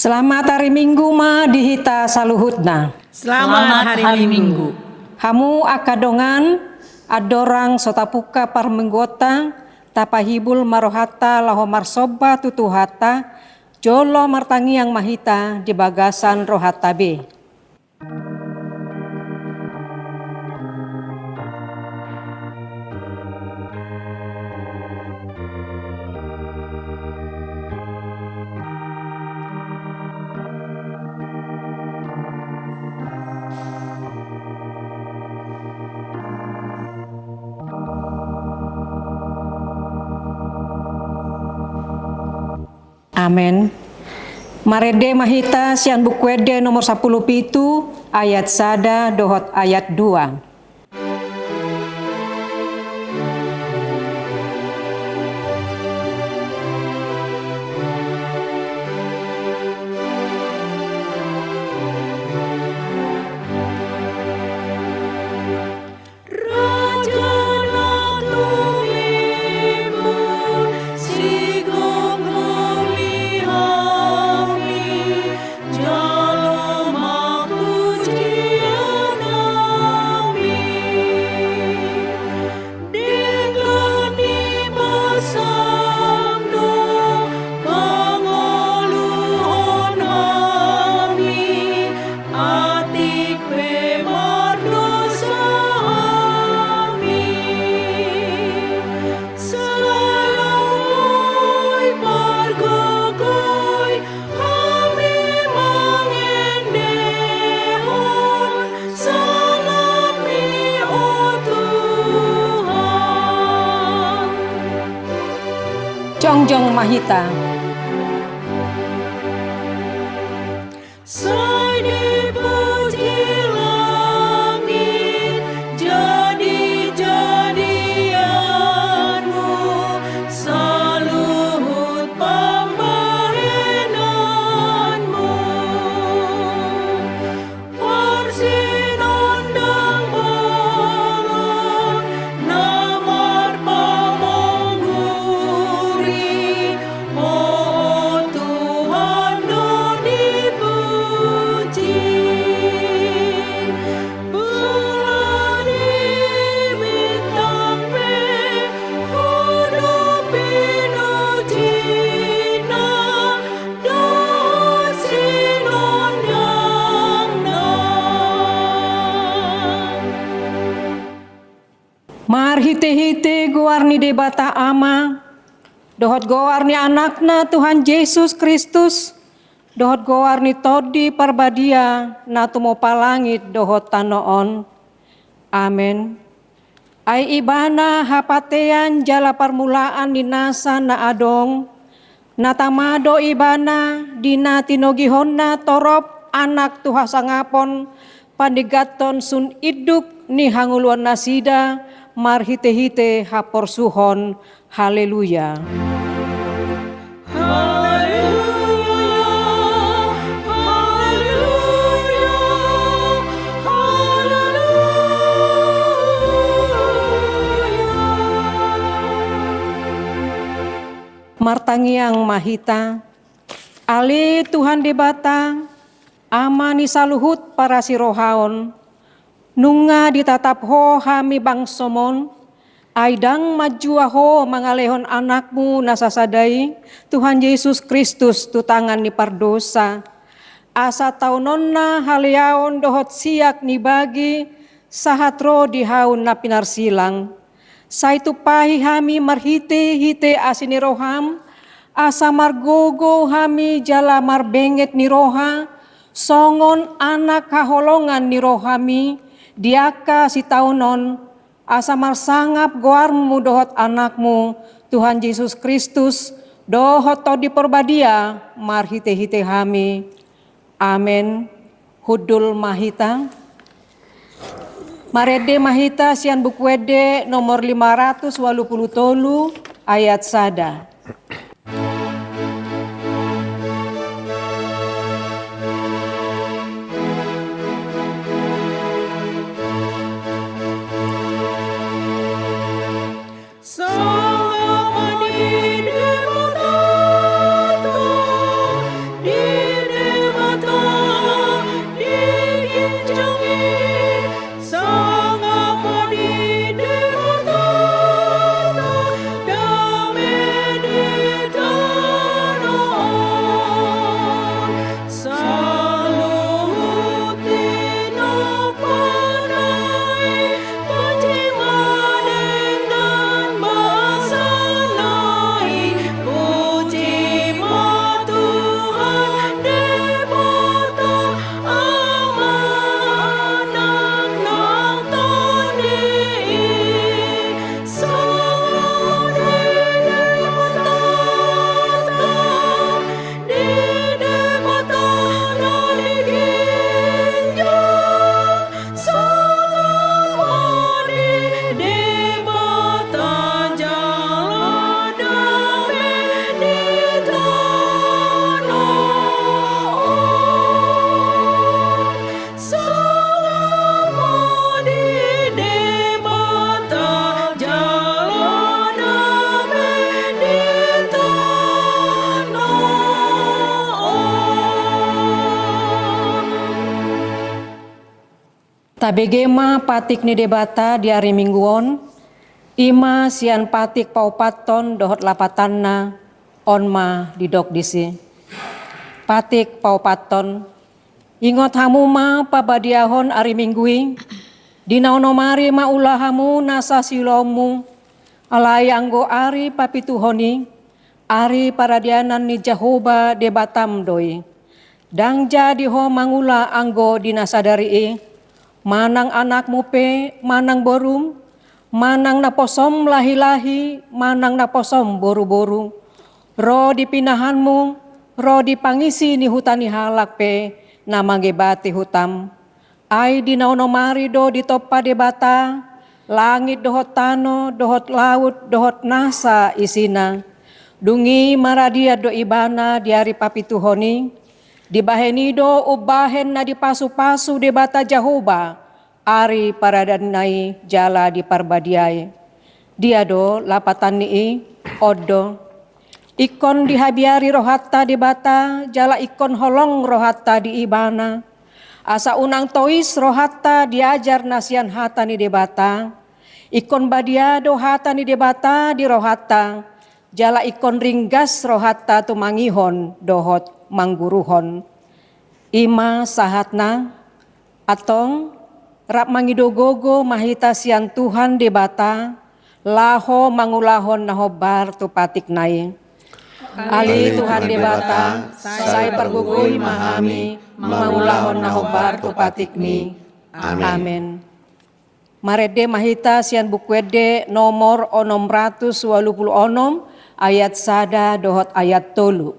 Selamat hari Minggu ma dihita saluhutna. Selamat hari Minggu. Hamu akadongan adorang sotapuka parmenggota tapahibul marohata laho marsoba tutuhata jolo martangi yang mahita di bagasan rohata B. Amin. Marede mahita sian bukwede nomor 10 pitu ayat sada dohot ayat 2. Jongjong mahita. Mar hite-hite goarni debata ama, dohot goarni anakna Tuhan Yesus Kristus, dohot goarni todi parbadia na tumo palangit dohot tanoon. Amin. Ai ibana hapatean jala permulaan dinasa na adong, natamado ibana dina tinogihonna torop anak Tuha sangapon, pandigaton sun iduk ni hanguluan nasida, mar hite-hite hapor suhon. Haleluya. Martangiang mahita, ali Tuhan debata, amani saluhut para sirohaon, nunga ditatap ho hami bangsomon, aidang majua ho mangalehon anakmu nasasadai, Tuhan Yesus Kristus tutangan ni pardosa, asa taunonna haliaon dohot siak ni bagi, sahatro dihaun na pinarsilang, saitu pahi hami marhite-hite asini roham, asa margogo hami jala marbenget ni roha, songon anak kaholongan ni rohami, diaka si taunon, asa marsangap goarmu dohot anakmu, Tuhan Yesus Kristus, dohot todi porbadia, marhite-hite hami. Amin. Hudul mahita. Marede mahita sian bukwede nomor 583 ayat sada. Sama di dewa di Nabegema patik ni debata di hari mingguon, ima sian patik paupaton dohot lapatanna onma didok disi. Patik paupaton, ingot hamu ma pabadiahon hari minggui, dinaonomari maulahamu nasa silomu, alai anggo ari papituhoni, ari paradianan ni Jehovah debatam doi. Dangja diho mangula anggo dinasadari manang anakmu pe, manang borum, manang naposom lahi-lahi, manang naposom boru-boru. Ro dipinahanmu, ro dipangisi ni hutani halak pe, namanggebati hutam. Ai dinaonomari do ditopa debata, langit dohot tano, dohot laut, dohot nasa isina. Dungi maradia do ibana diari papituhoni, dibahenido ubahen na dipasu-pasu debata Jehovah, ari paradanai jala di parbadiai. Dia do lapatan ni odo, ikon dihabiari rohatta debata, jala ikon holong rohatta di ibana. Asa unang tois rohatta diajar nasian hata ni debata, ikon badiado hata ni debata di rohatta, jala ikon ringgas rohatta tu mangihon dohot mangguruhon. Ima sahatna atong rap mangidogogo mahita sian Tuhan debata, laho mangulahon nahobar tu patik nai. Ali Tuhan debata, saya pergugui mahami, mangulahon nahobar tu patik ni. Amin. Marede mahita sian bukwede nomor 686 ayat sada dohot ayat tolu.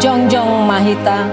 Jongjong mahita.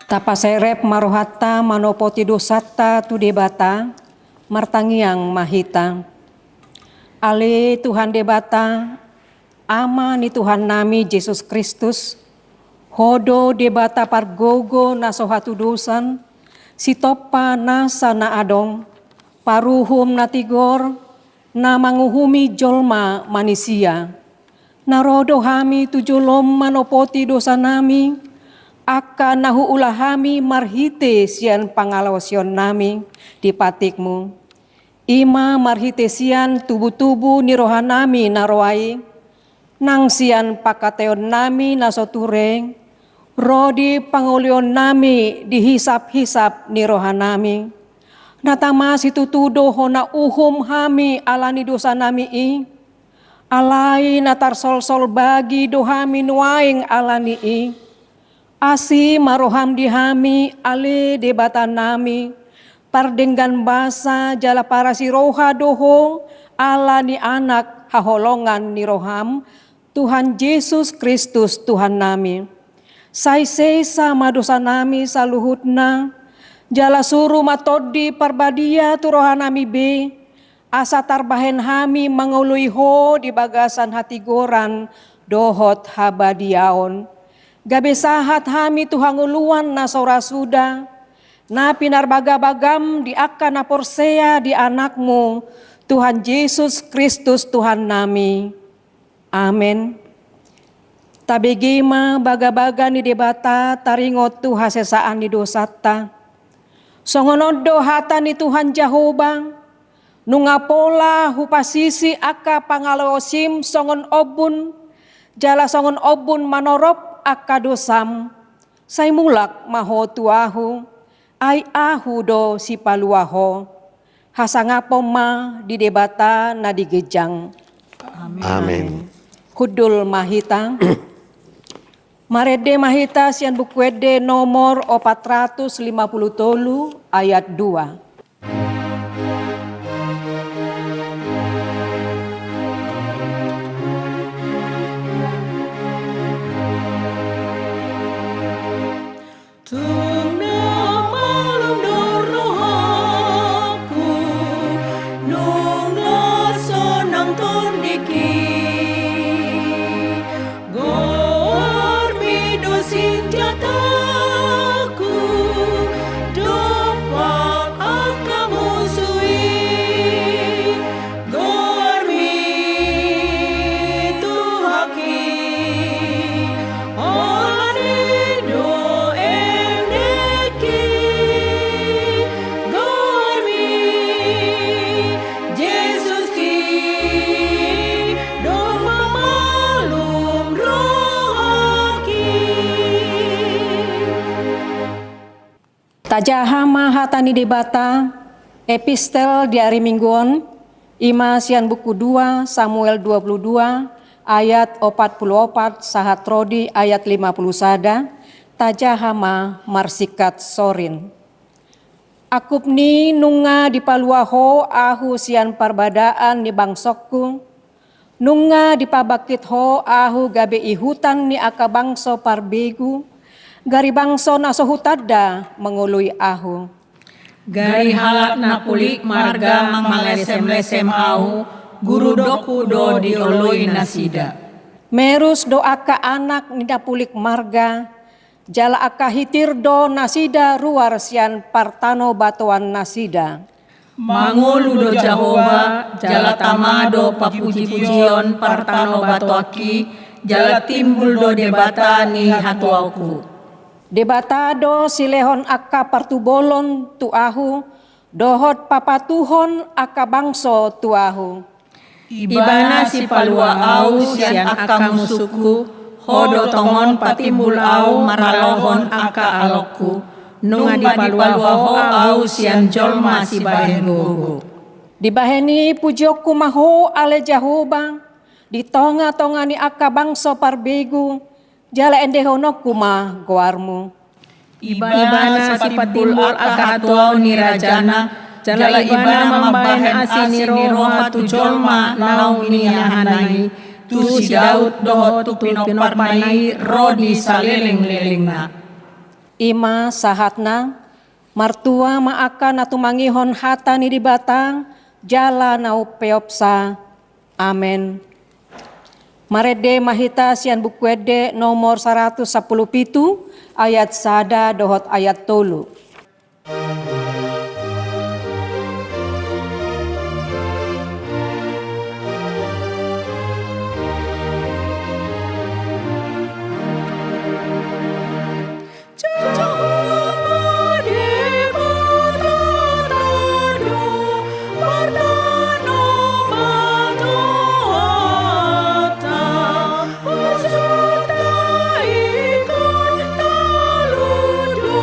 Tapaserep marohatta manopoti dosata tu debata, martangiang mahita. Ale Tuhan debata, ama ni Tuhan nami Yesus Kristus, hodo debata pargogo nasohatu dosan, sitopa nasa na adong, paruhum natigor, na manguhumi jolma manusia. Narodo hami tujulom manopoti dosa nami, akan nahu ulahami marhite sian pangalawasion nami di patikmu. Ima marhite sian tubuh-tubuh ni rohanami naroai, nang sian pakateon nami nasotureng, rodi pangulion nami dihisap-hisap ni rohanami. Natama situtudo hona uhum hami alani dosa nami alai natar sol-sol bagi dohami nuaing alani Asi maroham dihami ale debatan nami, pardenggan basa jala para si roha doho ala ni anak haholongan ni roham Tuhan Yesus Kristus Tuhan nami. Sai sama dosa nami saluhutna, jala suruh matodi parbadia tu rohanami be, asa tarbahen hami mangului ho di bagasan hati goran dohot habadiaon. Gabe sahat hami tuhanguluan na sora suda, na pinarbagabagam di akan na porsea di anakmu, Tuhan Yesus Kristus Tuhan nami. Amen. Tabegima baga-baga ni debata taringot tu hasesaan ni dosata. Songonodo hata ni Tuhan Jahobang, nungapola hupasisi aka pangalosim songon obun, jala songon obun manorop aka dosam, say mulak maho tuahu, ay ahu do si paluaho, hasangapo ma di debata na digejang. Amin. Hudul mahita. Marede mahita sian bukwede nomor 450 ayat 2. Tajahama hatani debata epistel di hari mingguan ima sian buku 2 Samuel 22 ayat 44 sahat rodi ayat 50 sada tajahama marsikat sorin. Akupni nunga di paluaho ahu sian parbadaan ni bangsokku, nunga di pabakit ho ahu gabe ihutan ni aka bangso parbegu, gari bangso na sohutada mengului ahu. Gari halak na pulik marga mangalesem-lesem au, guru doku do dioloi nasida. Merus do aka anak nida pulik marga, jala aka hitir do nasida ruar sian partano batuan nasida. Mangolu do Jahoba, jala tamado papuji-pujion partano batuaki, jala timbul do debata ni hatuauku. Debatado silehon aka partubolon tuahu, dohot papatuhon aka bangso tuahu. Ibana si palua au sian aka musuku, hodo tongon patimbul au maralohon aka alokku, nunga di palua ho au sian jolma si bahen gogo. Dibaheni pujoku maho ale Jahobang, di tonga-tonga ni aka bangso parbegu, jala endehono kuma goarmu. Ibana si patimbul aka hatuau ni rajana, jala ibana mambahen asini roha tu jolma nau ni yahanai, tu si Daud doho tu pinoparnai rodi saleleng-lelengna. Ima sahatna, martua maaka natumangihon hata ni di batang, jala nau peopsa. Amen. Marede mahita sian bukwede nomor 117 ayat sada dohot ayat tolu. Ikon taludu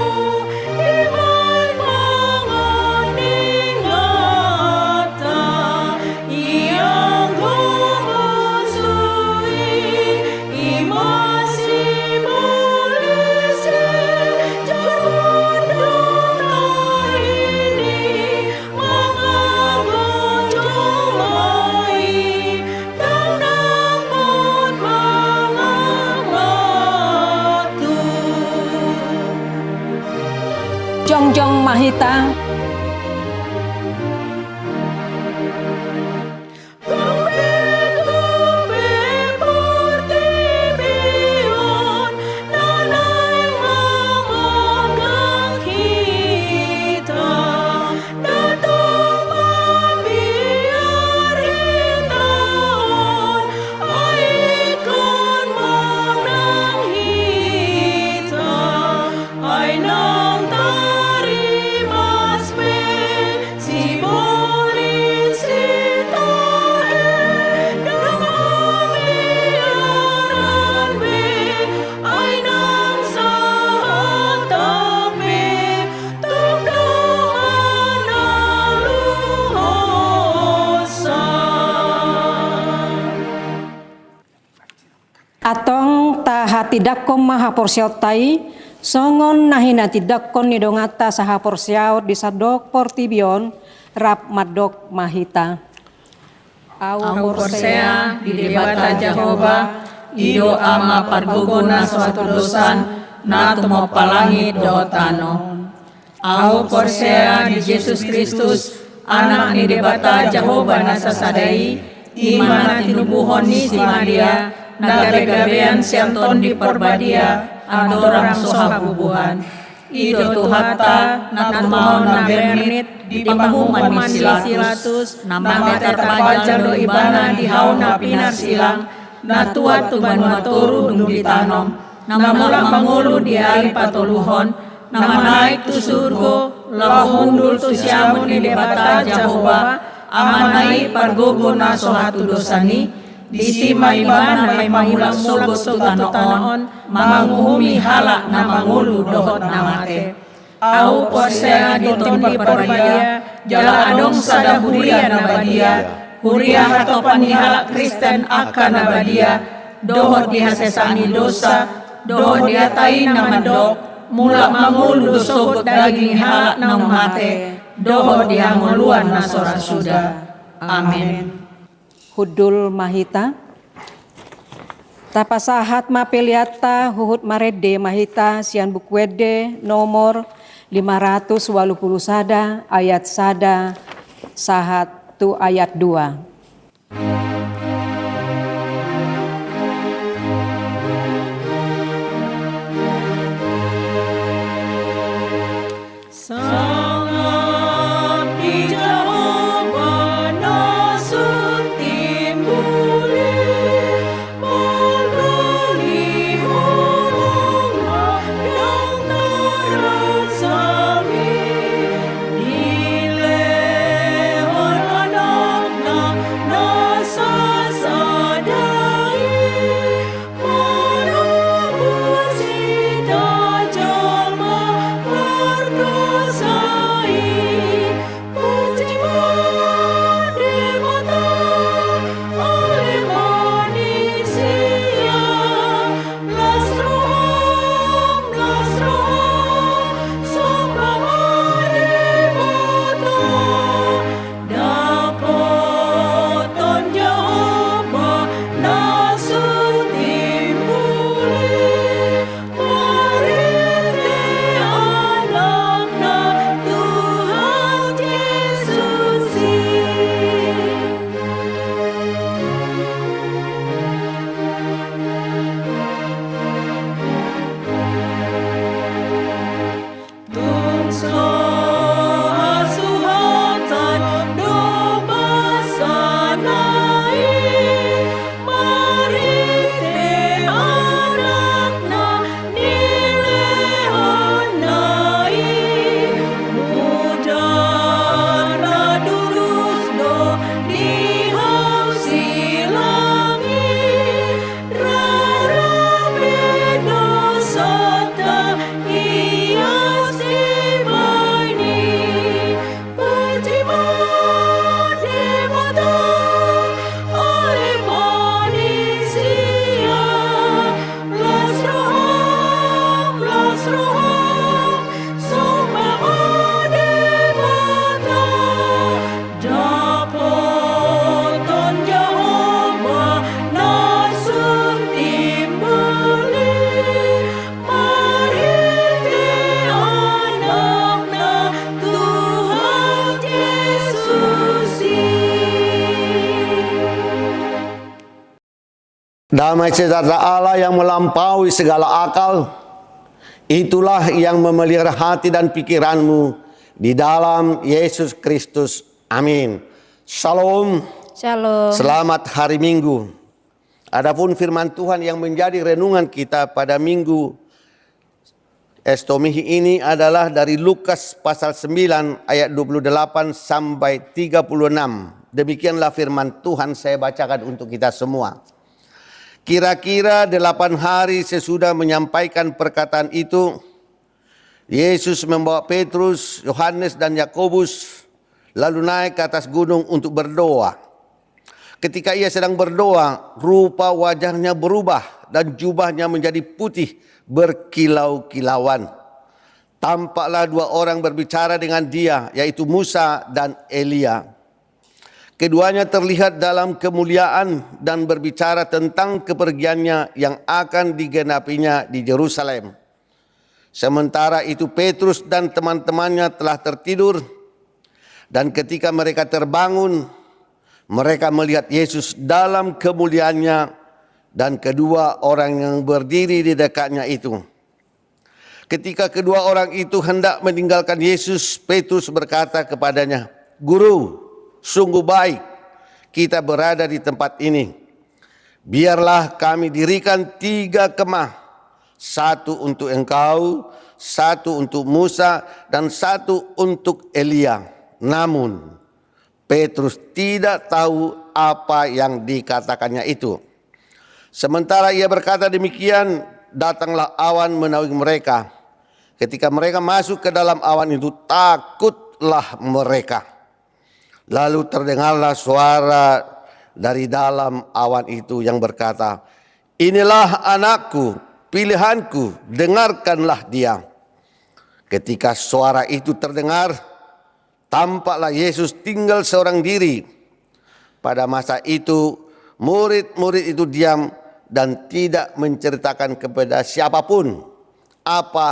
Jongjong Mahita, atong tahati dakkom maha porsiaut tai songon nahina tidakkon ni dongata saha porsiaut di sadok portibion rap madok mahita. Au porsea di debata Jehovah ido ama parguguna suatu dosan na tumo palangit dotano. Au porsea di Yesus Kristus anak ni debata Jehovah na sasadai imana tinubuhon ni si Maria nagabe-gabean sianton di perbadia adorang soha bubuhan. Ido tuhata na tumaon na bernit di panghuman ni Silatus nama terpajal do ibana di hauna pinar silang na tuat tuban maturu dung ditanom nama mulak mangulu di hari patoluhon nama naik tu surgo lahundul tu siamun di debata Jehovah amanai pargogo na sohatu dosani di may ibana may mahulang sugot tu tanoon manguhumi halak na mangulu dohot na mate. Au porsea di tondi perbadia jala adong sada huria na badia huria hatopan ni halak Kristen akan na badia dohot dihasesani dosa dohot diatai na mandok mulak mangulu dosogot daging halak na mate dohot dihanguluan na sora suda. Amin. Hudul Mahita, tapasahat mapeliata huhut marede Mahita sian bukwede nomor 580 sada ayat sada sahat tu ayat 2. Damai sejahtera Allah yang melampaui segala akal, itulah yang memelihara hati dan pikiranmu di dalam Yesus Kristus. Amin. Shalom. Shalom. Selamat hari Minggu. Adapun firman Tuhan yang menjadi renungan kita pada Minggu Estomihi ini adalah dari Lukas pasal 9 ayat 28 sampai 36. Demikianlah firman Tuhan, saya bacakan untuk kita semua. Kira-kira 8 hari sesudah menyampaikan perkataan itu, Yesus membawa Petrus, Yohanes dan Yakobus lalu naik ke atas gunung untuk berdoa. Ketika ia sedang berdoa, rupa wajahnya berubah dan jubahnya menjadi putih berkilau-kilauan. Tampaklah 2 orang berbicara dengan dia, yaitu Musa dan Elia. Keduanya terlihat dalam kemuliaan dan berbicara tentang kepergiannya yang akan digenapinya di Yerusalem. Sementara itu Petrus dan teman-temannya telah tertidur, dan ketika mereka terbangun, mereka melihat Yesus dalam kemuliaannya dan kedua orang yang berdiri di dekatnya itu. Ketika kedua orang itu hendak meninggalkan Yesus, Petrus berkata kepadanya, "Guru, sungguh baik kita berada di tempat ini. Biarlah kami dirikan 3 kemah, 1 untuk engkau, 1 untuk Musa, dan 1 untuk Elia." Namun Petrus tidak tahu apa yang dikatakannya itu. Sementara ia berkata demikian, datanglah awan menaungi mereka. Ketika mereka masuk ke dalam awan itu, takutlah mereka. Lalu terdengarlah suara dari dalam awan itu yang berkata, "Inilah anakku, pilihanku, dengarkanlah dia." Ketika suara itu terdengar, tampaklah Yesus tinggal seorang diri. Pada masa itu, murid-murid itu diam dan tidak menceritakan kepada siapapun apa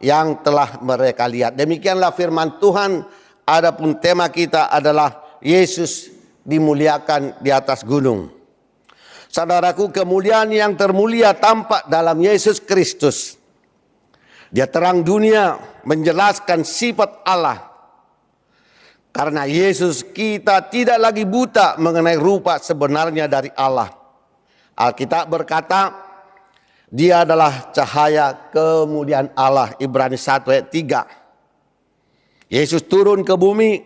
yang telah mereka lihat. Demikianlah firman Tuhan. Adapun tema kita adalah Yesus dimuliakan di atas gunung. Saudaraku, kemuliaan yang termulia tampak dalam Yesus Kristus. Dia terang dunia, menjelaskan sifat Allah. Karena Yesus, kita tidak lagi buta mengenai rupa sebenarnya dari Allah. Alkitab berkata, dia adalah cahaya kemuliaan Allah. Ibrani 1 ayat 3. Yesus turun ke bumi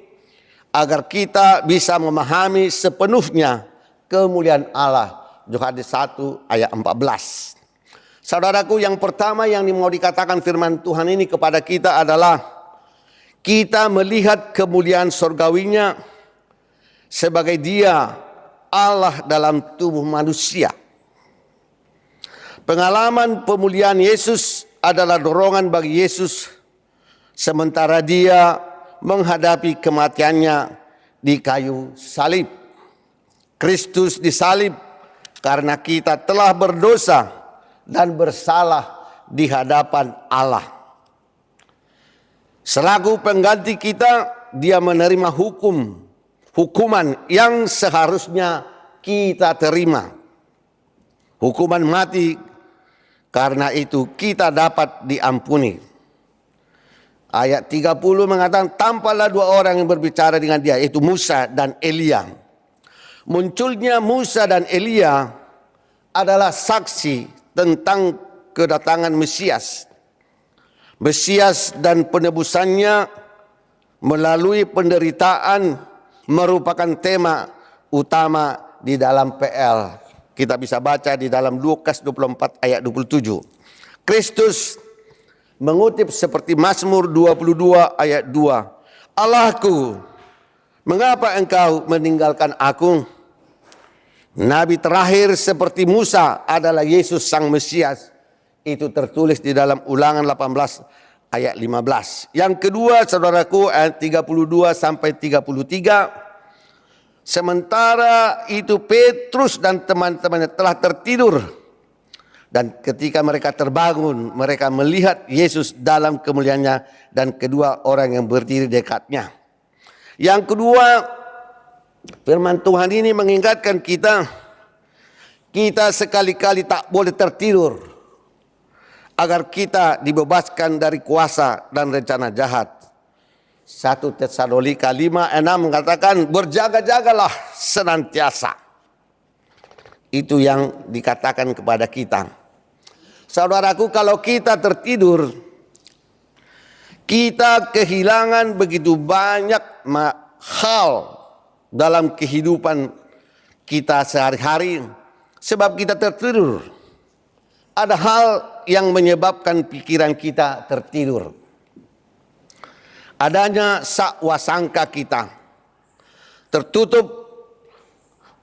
agar kita bisa memahami sepenuhnya kemuliaan Allah. Yohanes 1 ayat 14. Saudaraku, yang pertama yang mau dikatakan firman Tuhan ini kepada kita adalah kita melihat kemuliaan surgawinya sebagai dia Allah dalam tubuh manusia. Pengalaman pemuliaan Yesus adalah dorongan bagi Yesus sementara dia menghadapi kematiannya di kayu salib. Kristus disalib karena kita telah berdosa dan bersalah di hadapan Allah. Selaku pengganti kita, dia menerima hukuman yang seharusnya kita terima. Hukuman mati, karena itu kita dapat diampuni. Ayat 30 mengatakan, tampaklah 2 orang yang berbicara dengan dia, yaitu Musa dan Elia. Munculnya Musa dan Elia adalah saksi tentang kedatangan Mesias. Mesias dan penebusannya melalui penderitaan merupakan tema utama di dalam PL. Kita bisa baca di dalam Lukas 24 ayat 27. Kristus mengutip seperti Mazmur 22 ayat 2. Allahku, mengapa engkau meninggalkan aku? Nabi terakhir seperti Musa adalah Yesus Sang Mesias. Itu tertulis di dalam Ulangan 18 ayat 15. Yang kedua, saudaraku, ayat 32 sampai 33. Sementara itu Petrus dan teman-temannya telah tertidur. Dan ketika mereka terbangun, mereka melihat Yesus dalam kemuliaannya dan kedua orang yang berdiri dekatnya. Yang kedua, firman Tuhan ini mengingatkan kita kita sekali-kali tak boleh tertidur agar kita dibebaskan dari kuasa dan rencana jahat. 1 Tesalonika 5:6 mengatakan, berjaga-jagalah senantiasa. Itu yang dikatakan kepada kita. Saudaraku, kalau kita tertidur, kita kehilangan begitu banyak hal dalam kehidupan kita sehari-hari sebab kita tertidur. Ada hal yang menyebabkan pikiran kita tertidur. Adanya sakwasangka kita tertutup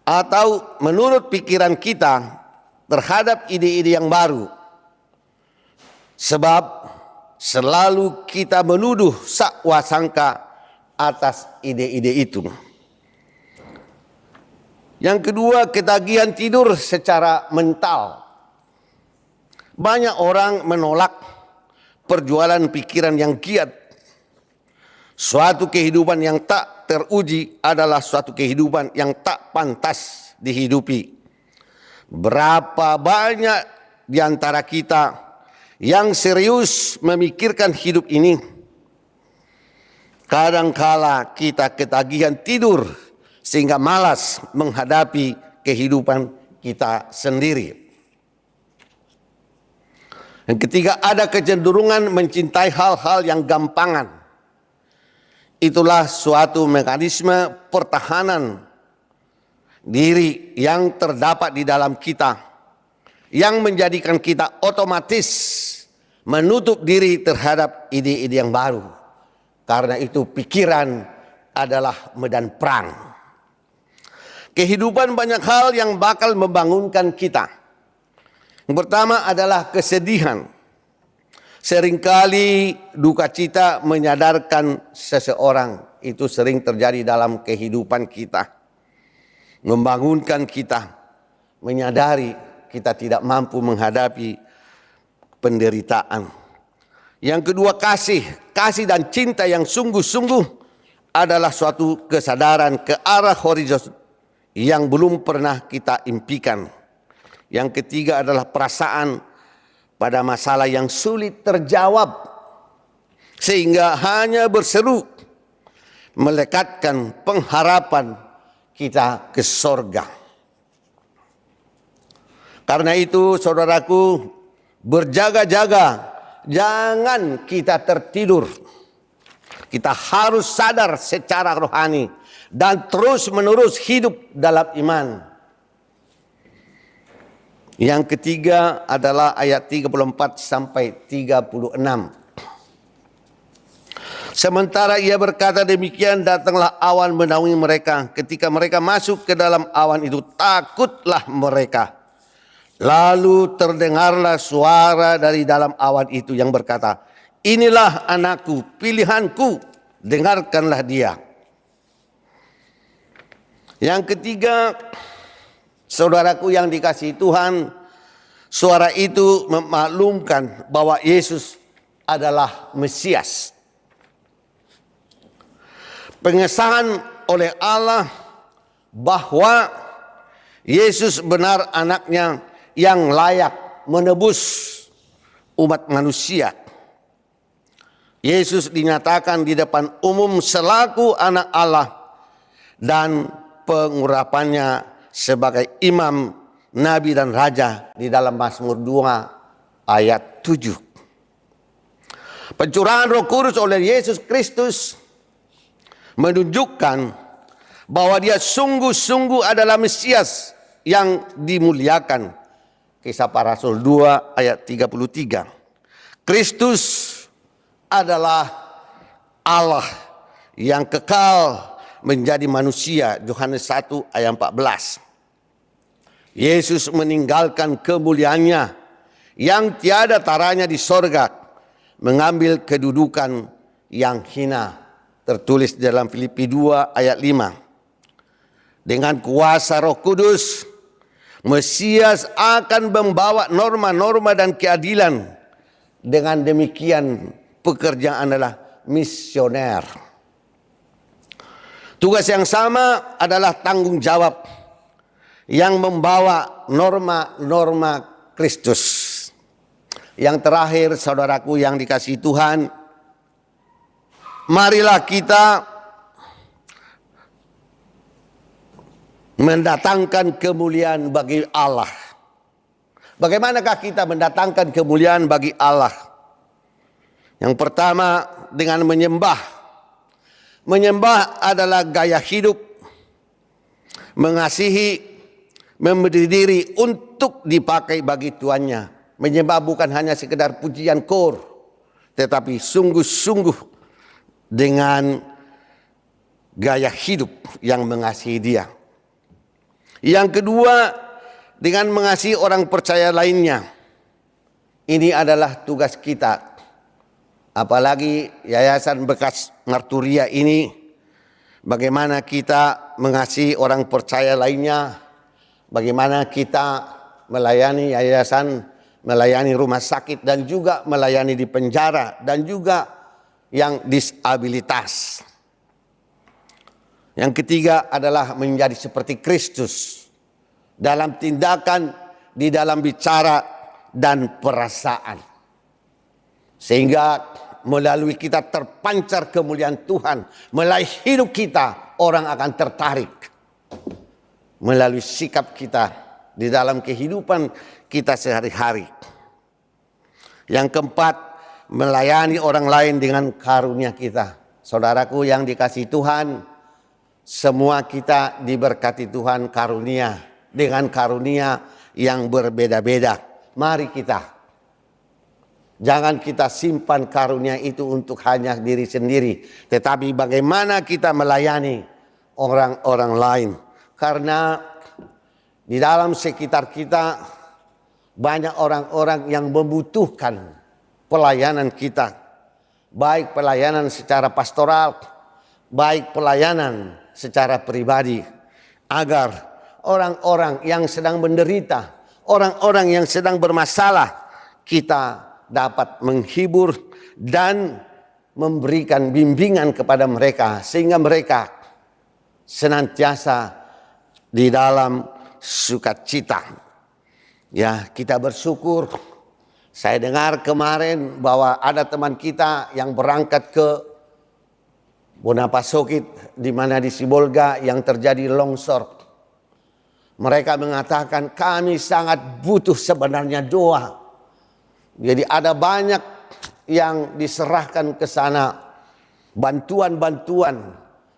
atau menurut pikiran kita terhadap ide-ide yang baru. Sebab selalu kita menuduh sakwasangka atas ide-ide itu. Yang kedua, ketagihan tidur secara mental. Banyak orang menolak perjualan pikiran yang giat. Suatu kehidupan yang tak teruji adalah suatu kehidupan yang tak pantas dihidupi. Berapa banyak di antara kita yang serius memikirkan hidup ini, kadangkala kita ketagihan tidur sehingga malas menghadapi kehidupan kita sendiri. Yang ketiga, ada kecenderungan mencintai hal-hal yang gampangan. Itulah suatu mekanisme pertahanan diri yang terdapat di dalam kita, yang menjadikan kita otomatis menutup diri terhadap ide-ide yang baru. Karena itu pikiran adalah medan perang. Kehidupan banyak hal yang bakal membangunkan kita. Yang pertama adalah kesedihan. Seringkali duka cita menyadarkan seseorang. Itu sering terjadi dalam kehidupan kita. Membangunkan kita. Menyadari kita tidak mampu menghadapi penderitaan. Yang kedua, kasih. Kasih dan cinta yang sungguh-sungguh adalah suatu kesadaran ke arah horizon yang belum pernah kita impikan. Yang ketiga adalah perasaan pada masalah yang sulit terjawab, sehingga hanya berseru melekatkan pengharapan kita ke sorga. Karena itu saudaraku, berjaga-jaga, jangan kita tertidur. Kita harus sadar secara rohani dan terus-menerus hidup dalam iman. Yang ketiga adalah ayat 34 sampai 36. Sementara ia berkata demikian, datanglah awan menaungi mereka. Ketika mereka masuk ke dalam awan itu, takutlah mereka. Lalu terdengarlah suara dari dalam awan itu yang berkata, inilah anakku, pilihanku, dengarkanlah dia. Yang ketiga, saudaraku yang dikasihi Tuhan, suara itu memaklumkan bahwa Yesus adalah Mesias. Pengesahan oleh Allah bahwa Yesus benar anaknya yang layak menebus umat manusia. Yesus dinyatakan di depan umum selaku anak Allah dan pengurapannya sebagai imam, nabi dan raja di dalam Mazmur 2 ayat 7. Pencurahan Roh Kudus oleh Yesus Kristus menunjukkan bahwa dia sungguh-sungguh adalah Mesias yang dimuliakan. Kisah Para Rasul 2 ayat 33. Kristus adalah Allah yang kekal menjadi manusia. Yohanes 1 ayat 14. Yesus meninggalkan kemuliaannya yang tiada taranya di sorga, mengambil kedudukan yang hina. Tertulis dalam Filipi 2 ayat 5. Dengan kuasa Roh Kudus, Mesias akan membawa norma-norma dan keadilan. Dengan demikian pekerjaan adalah misioner. Tugas yang sama adalah tanggung jawab yang membawa norma Kristus. Yang terakhir, saudaraku yang dikasihi Tuhan, marilah kita mendatangkan kemuliaan bagi Allah. Bagaimanakah kita mendatangkan kemuliaan bagi Allah? Yang pertama, dengan menyembah. Menyembah adalah gaya hidup, mengasihi, memberi diri untuk dipakai bagi tuannya. Menyembah bukan hanya sekedar pujian kor, tetapi sungguh-sungguh dengan gaya hidup yang mengasihi Dia. Yang kedua, dengan mengasihi orang percaya lainnya. Ini adalah tugas kita. Apalagi Yayasan Bekas Marturia ini, bagaimana kita mengasihi orang percaya lainnya, bagaimana kita melayani yayasan, melayani rumah sakit, dan juga melayani di penjara, dan juga yang disabilitas. Yang ketiga adalah menjadi seperti Kristus dalam tindakan, di dalam bicara, dan perasaan. Sehingga melalui kita terpancar kemuliaan Tuhan, melalui hidup kita orang akan tertarik. Melalui sikap kita di dalam kehidupan kita sehari-hari. Yang keempat, melayani orang lain dengan karunia kita. Saudaraku yang dikasihi Tuhan, semua kita diberkati Tuhan karunia, dengan karunia yang berbeda-beda. Mari jangan kita simpan karunia itu untuk hanya diri sendiri, tetapi bagaimana kita melayani orang-orang lain. Karena di dalam sekitar kita banyak orang-orang yang membutuhkan pelayanan kita. Baik pelayanan secara pastoral, baik pelayanan secara pribadi. Agar orang-orang yang sedang menderita, orang-orang yang sedang bermasalah, kita dapat menghibur dan memberikan bimbingan kepada mereka. Sehingga mereka senantiasa di dalam sukacita. Ya, kita bersyukur. Saya dengar kemarin bahwa ada teman kita yang berangkat ke Bonapasokit, di mana di Sibolga yang terjadi longsor. Mereka mengatakan kami sangat butuh sebenarnya doa. Jadi ada banyak yang diserahkan ke sana, bantuan-bantuan.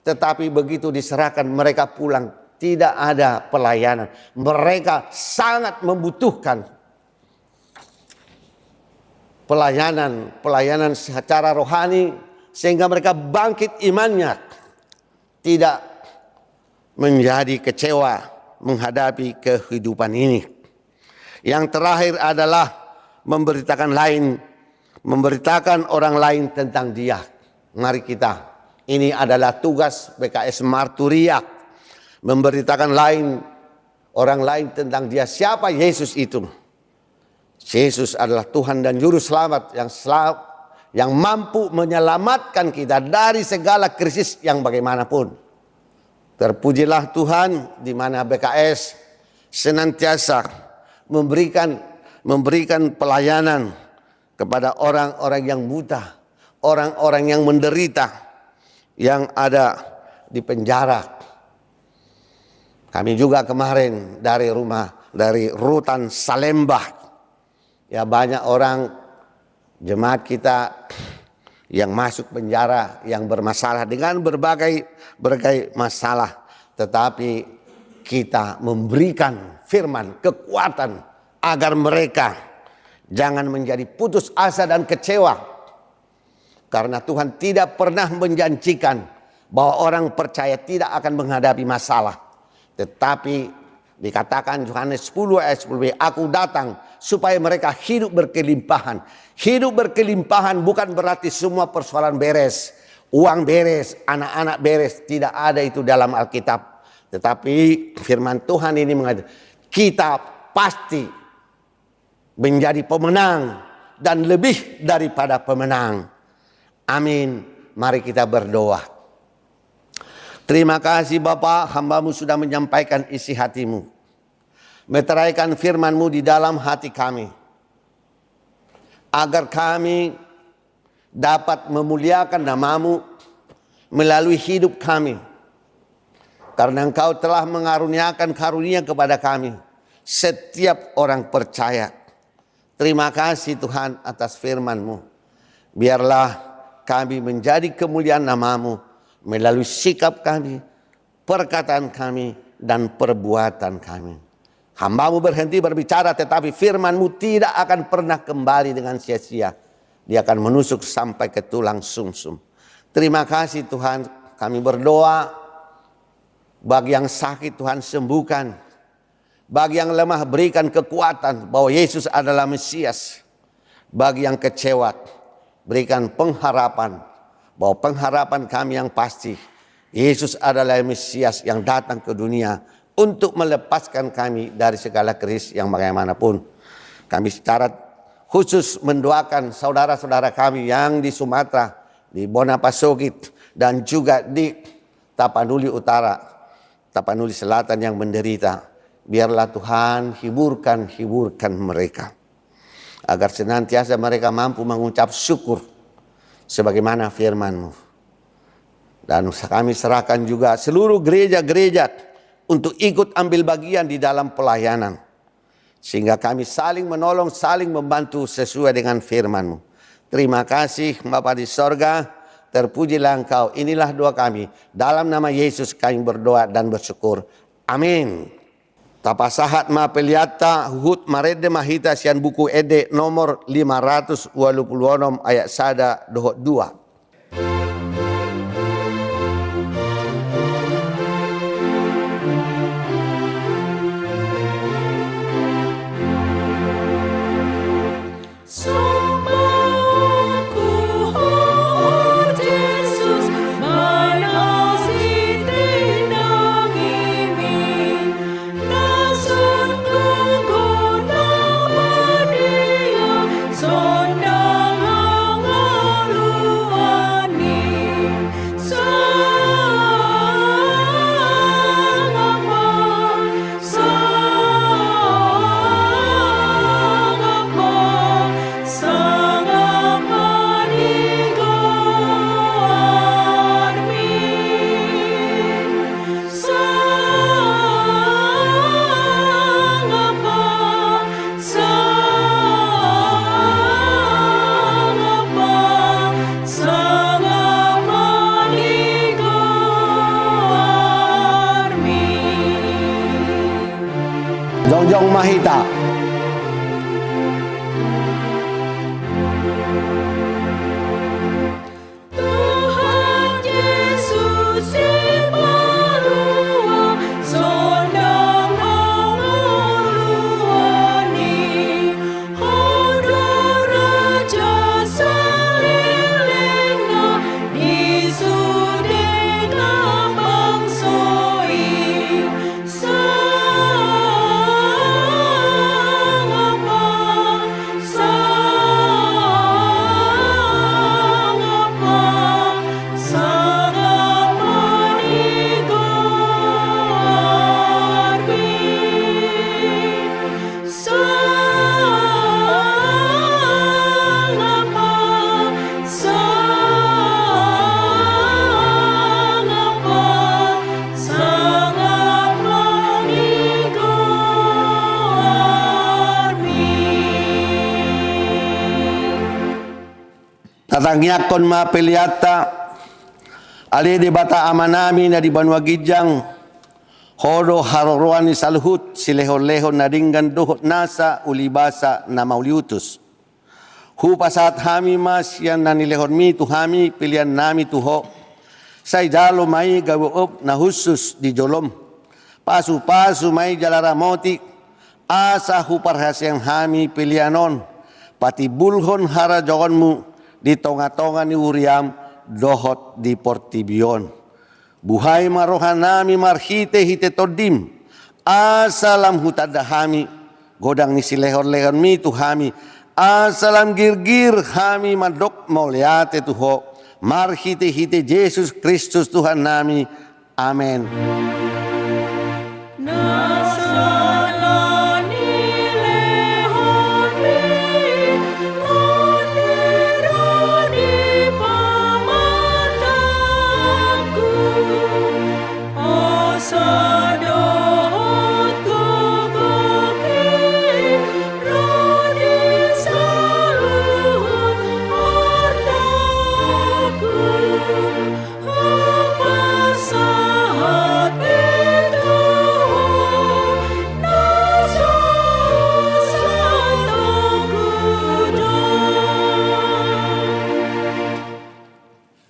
Tetapi begitu diserahkan mereka pulang, tidak ada pelayanan. Mereka sangat membutuhkan pelayanan secara rohani, sehingga mereka bangkit imannya, tidak menjadi kecewa menghadapi kehidupan ini. Yang terakhir adalah memberitakan orang lain tentang Dia. Mari kita, ini adalah tugas BKS Marturia, memberitakan orang lain tentang Dia. Siapa Yesus itu? Yesus adalah Tuhan dan Juru Selamat yang mampu menyelamatkan kita dari segala krisis yang bagaimanapun. Terpujilah Tuhan di mana BKS senantiasa memberikan pelayanan kepada orang-orang yang buta, orang-orang yang menderita, yang ada di penjara. Kami juga kemarin dari Rutan Salembah, ya banyak orang jemaat kita yang masuk penjara, yang bermasalah dengan berbagai masalah. Tetapi kita memberikan firman, kekuatan agar mereka jangan menjadi putus asa dan kecewa. Karena Tuhan tidak pernah menjanjikan bahwa orang percaya tidak akan menghadapi masalah. Tetapi dikatakan Yohanes 10 ayat 10b, aku datang supaya mereka hidup berkelimpahan. Hidup berkelimpahan bukan berarti semua persoalan beres, uang beres, anak-anak beres. Tidak ada itu dalam Alkitab. Tetapi firman Tuhan ini mengatakan kita pasti menjadi pemenang dan lebih daripada pemenang. Amin. Mari kita berdoa. Terima kasih Bapa, hamba-Mu sudah menyampaikan isi hati-Mu. meteraikan firman-Mu di dalam hati kami, agar kami dapat memuliakan nama-Mu melalui hidup kami. Karena Engkau telah mengaruniakan karunia kepada kami, setiap orang percaya. Terima kasih Tuhan atas firman-Mu. Biarlah kami menjadi kemuliaan nama-Mu melalui sikap kami, perkataan kami, dan perbuatan kami. Hamba-Mu berhenti berbicara, tetapi firman-Mu tidak akan pernah kembali dengan sia-sia. Dia akan menusuk sampai ke tulang sumsum. Terima kasih Tuhan, kami berdoa. Bagi yang sakit Tuhan sembuhkan. Bagi yang lemah berikan kekuatan bahwa Yesus adalah Mesias. Bagi yang kecewa berikan pengharapan bahwa pengharapan kami yang pasti, Yesus adalah Mesias yang datang ke dunia untuk melepaskan kami dari segala keris yang bagaimanapun. Kami secara khusus mendoakan saudara-saudara kami yang di Sumatera, di Bonapasogit, dan juga di Tapanuli Utara, Tapanuli Selatan yang menderita. Biarlah Tuhan hiburkan mereka, agar senantiasa mereka mampu mengucap syukur sebagaimana firman-Mu. Dan kami serahkan juga seluruh gereja-gereja untuk ikut ambil bagian di dalam pelayanan, sehingga kami saling menolong, saling membantu sesuai dengan firman-Mu. Terima kasih Bapa di sorga, terpujilah Engkau. Inilah doa kami. Dalam nama Yesus kami berdoa dan bersyukur. Amin. Tapasahat ma peliata hut marede mahita sian buku ede nomor 586 ayat 1-2. Jongjong Mahita. Tatangyakon ma peliata ali di bata amanami na di Banua Gijang hodo haroroan ni salhut silehon-lehon na dinggan duhot nasa ulibasa na mauliutus. Hupasat hami mas yan na nilehon mi tuhami pilihan nami tuho say jalo may gawuop na husus di jolom pasu-pasu may jalaramoti asa huparhasyang hami pilihanon pati bulhon hara jogonmu di tonga-tonga ni Uriam dohot di Portibion. Buhay marohanami marhite hite todim. Asalam hutadahami godang ni silehon-lehon mi tuhami. Asalam girgir hami madok mauliate tuho. Marhite hite Yesus Kristus Tuhan nami. Amen. Nasalah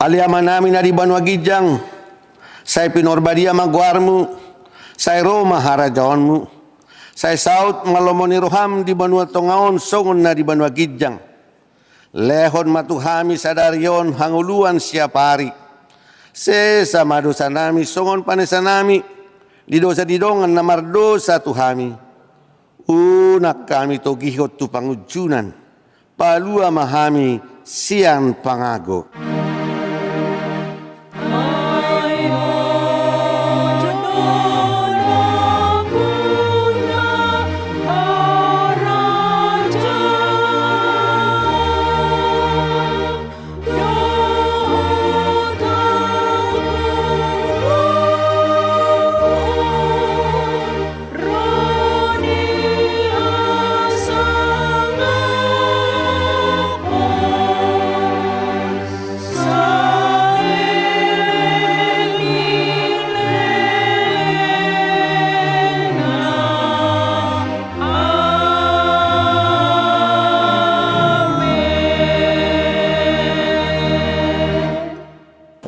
aliama nami na di Banua Gijang, saya pinorbadia magwarmu, saya Roma harajaonmu, saya saut malomoni roham di Banua Tongaon, songon na di Banua Gijang, lehon matuhami sadarion hanguluan siapari, sesa madosa nami, songon panesa nami, di dosa didongan namar dosa tuhami, unak kami togihot tu pangujunan, palua mahami sian pangago.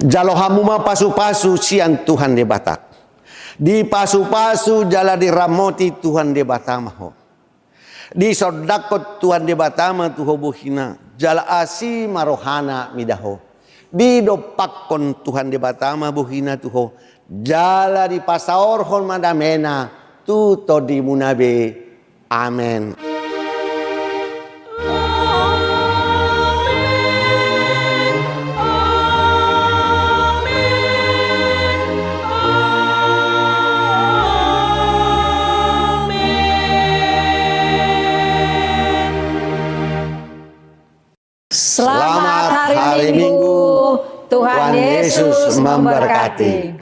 Jalohamuma pasu-pasu sian Tuhan de Batak. Di pasu-pasu jala di ramoti Tuhan de Batamaho. Di sodakot Tuhan de Batama tuho buhina. Jala asi marohana midaho. Di dopakon Tuhan de Batama buhina tuho. Jala di pasaorhon madamena. Tuto di munabe. Amen. Selamat hari Minggu. Tuhan Yesus memberkati.